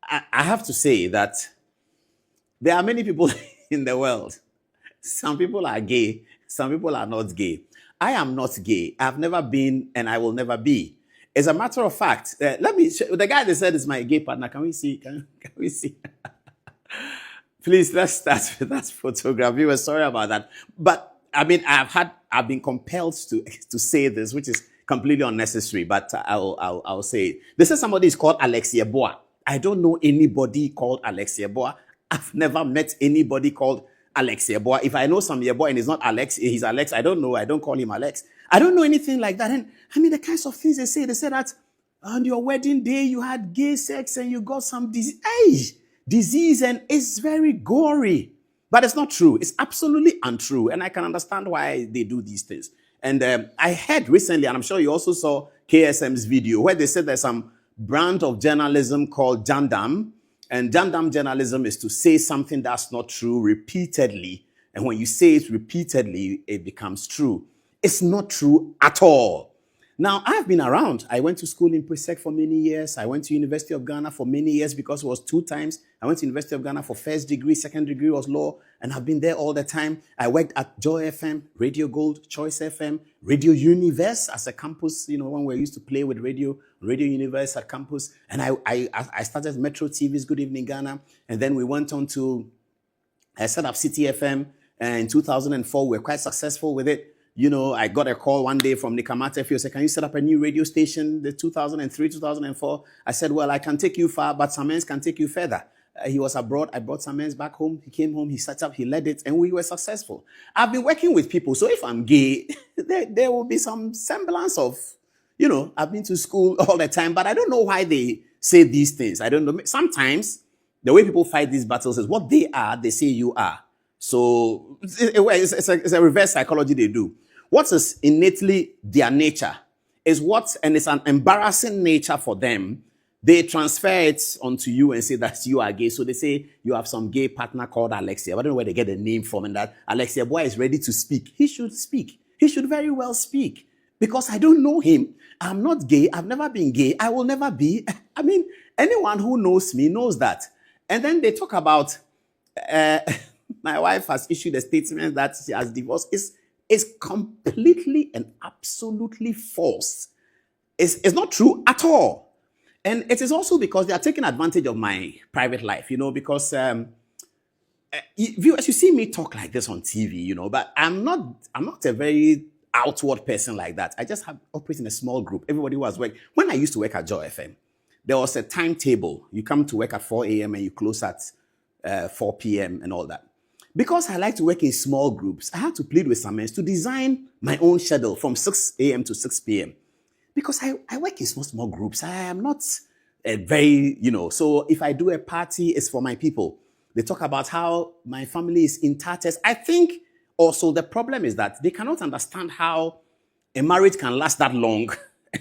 I have to say that there are many people in the world. Some people are gay, some people are not gay. I am not gay. I've never been, and I will never be. As a matter of fact, let me show, the guy that said is my gay partner. Can we see? Can we see? Please, let's start with that photograph. We were sorry about that. But I mean, I've been compelled to say this, which is completely unnecessary, but I'll say it. This is somebody who's called Alexia Boa. I don't know anybody called Alexia Boa. I've never met anybody called Alexia Boa. If I know some Yeboah and he's not Alex, he's Alex, I don't know. I don't call him Alex. I don't know anything like that. And I mean, the kinds of things they say that on your wedding day, you had gay sex and you got some disease, and it's very gory. But it's not true. It's absolutely untrue. And I can understand why they do these things. And I heard recently, and I'm sure you also saw KSM's video, where they said there's some brand of journalism called Jandam. And Jandam journalism is to say something that's not true repeatedly. And when you say it repeatedly, it becomes true. It's not true at all. Now, I've been around. I went to school in Presec for many years. I went to University of Ghana for many years because it was 2 times. I went to University of Ghana for first degree, second degree was law, and I've been there all the time. I worked at Joy FM, Radio Gold, Choice FM, Radio Universe as a campus, when we used to play with Radio Universe at campus. And I started Metro TV's Good Evening Ghana, and then we went on to set up City FM, and in 2004, we were quite successful with it. I got a call one day from Nikamata Fio, said, can you set up a new radio station, the 2003, 2004? I said, well, I can take you far, but Samens can take you further. He was abroad. I brought Samens back home. He came home, he set up, he led it, and we were successful. I've been working with people, so if I'm gay, there will be some semblance of, I've been to school all the time, but I don't know why they say these things. I don't know. Sometimes the way people fight these battles is what they are, they say you are. So it's a reverse psychology they do. What is innately their nature is and it's an embarrassing nature for them. They transfer it onto you and say that you are gay. So they say you have some gay partner called Alexia. I don't know where they get the name from, and that Alexia Boy is ready to speak. He should speak. He should very well speak, because I don't know him. I'm not gay. I've never been gay. I will never be. I mean, anyone who knows me knows that. And then they talk about my wife has issued a statement that she has divorced. It's completely and absolutely false. It's not true at all. And it is also because they are taking advantage of my private life, because viewers, you see me talk like this on TV, but I'm not a very outward person like that. I just operate in a small group. Everybody was working. When I used to work at Joy FM, there was a timetable. You come to work at 4 a.m. and you close at 4 p.m. and all that. Because I like to work in small groups, I had to plead with Samens to design my own schedule from 6 a.m. to 6 p.m. Because I work in small groups. I am not very, so if I do a party, it's for my people. They talk about how my family is in tatters. I think also the problem is that they cannot understand how a marriage can last that long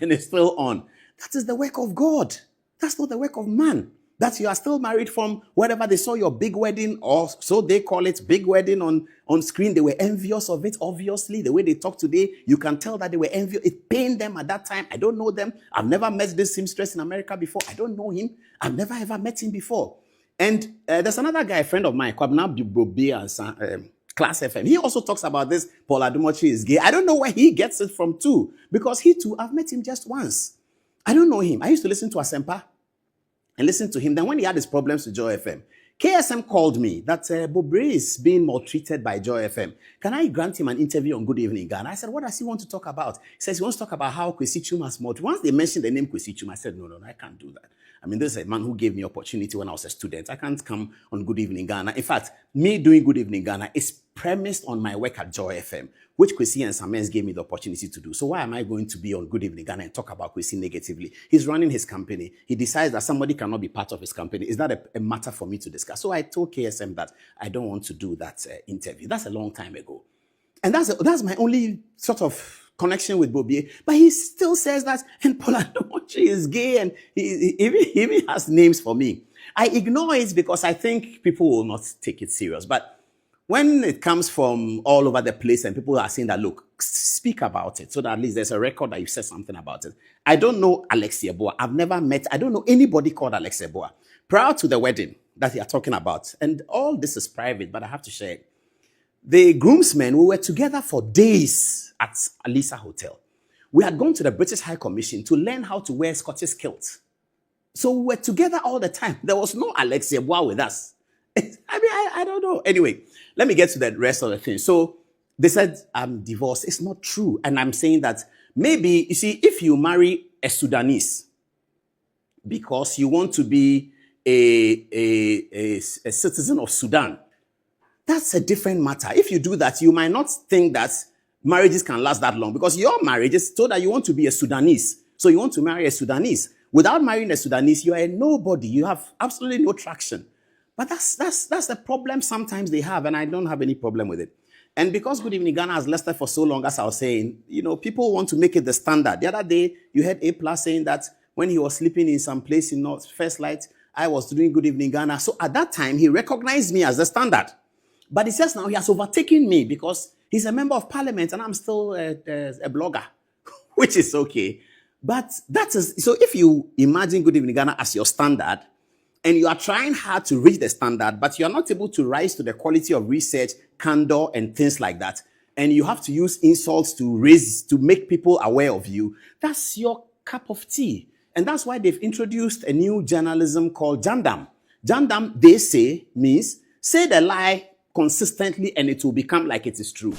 and it's still on. That is the work of God. That's not the work of man. That you are still married from wherever they saw your big wedding, or so they call it, big wedding on screen. They were envious of it, obviously. The way they talk today, you can tell that they were envious. It pained them at that time. I don't know them. I've never met this seamstress in America before. I don't know him. I've never ever met him before. And there's another guy, a friend of mine, Kwabna Brobe and Class FM. He also talks about this. Paul Adom Otchere is gay. I don't know where he gets it from too, because he too, I've met him just once. I don't know him. I used to listen to Asempa and listen to him. Then when he had his problems with Joy FM, KSM called me that Bobre is being maltreated by Joy FM. Can I grant him an interview on Good Evening Ghana? I said, what does he want to talk about? He says he wants to talk about how Kwesi Chum has maltreated. Once they mentioned the name Kwesi Chum, I said, no, I can't do that. I mean, this is a man who gave me opportunity when I was a student. I can't come on Good Evening Ghana. In fact, me doing Good Evening Ghana is premised on my work at Joy FM, which Kwesi and Samens gave me the opportunity to do. So why am I going to be on Good Evening Ghana and talk about Kwesi negatively? He's running his company. He decides that somebody cannot be part of his company. Is that a matter for me to discuss? So I told KSM that I don't want to do that interview. That's a long time ago. And that's my only sort of connection with Bobie. But he still says that, and Paul Adom Otchere is gay, and he even has names for me. I ignore it because I think people will not take it serious. But when it comes from all over the place and people are saying that, look, speak about it so that at least there's a record that you said something about it. I don't know Alex Yeboah. I've never met, I don't know anybody called Alex Yeboah prior to the wedding that you are talking about. And all this is private, but I have to share it. The groomsmen, we were together for days at Alisa Hotel. We had gone to the British High Commission to learn how to wear Scottish kilts. So we were together all the time. There was no Alex Yeboah with us. I mean, I don't know. Anyway, let me get to the rest of the thing. So they said, I'm divorced. It's not true. And I'm saying that maybe, you see, if you marry a Sudanese because you want to be a citizen of Sudan, that's a different matter. If you do that, you might not think that marriages can last that long because your marriage is so that you want to be a Sudanese. So you want to marry a Sudanese. Without marrying a Sudanese, you are a nobody. You have absolutely no traction. But that's the problem sometimes they have, and I don't have any problem with it. And because Good Evening Ghana has lasted for so long, as I was saying, you know, people want to make it the standard. The other day, you heard A+ saying that when he was sleeping in some place in North First Light, I was doing Good Evening Ghana. So at that time, he recognized me as the standard. But he says now he has overtaken me because he's a member of parliament and I'm still a blogger, which is okay. But that is, so if you imagine Good Evening Ghana as your standard, and you are trying hard to reach the standard, but you are not able to rise to the quality of research, candor, and things like that, and you have to use insults to make people aware of you, that's your cup of tea. And that's why they've introduced a new journalism called Jandam. Jandam, they say, means say the lie consistently and it will become like it is true.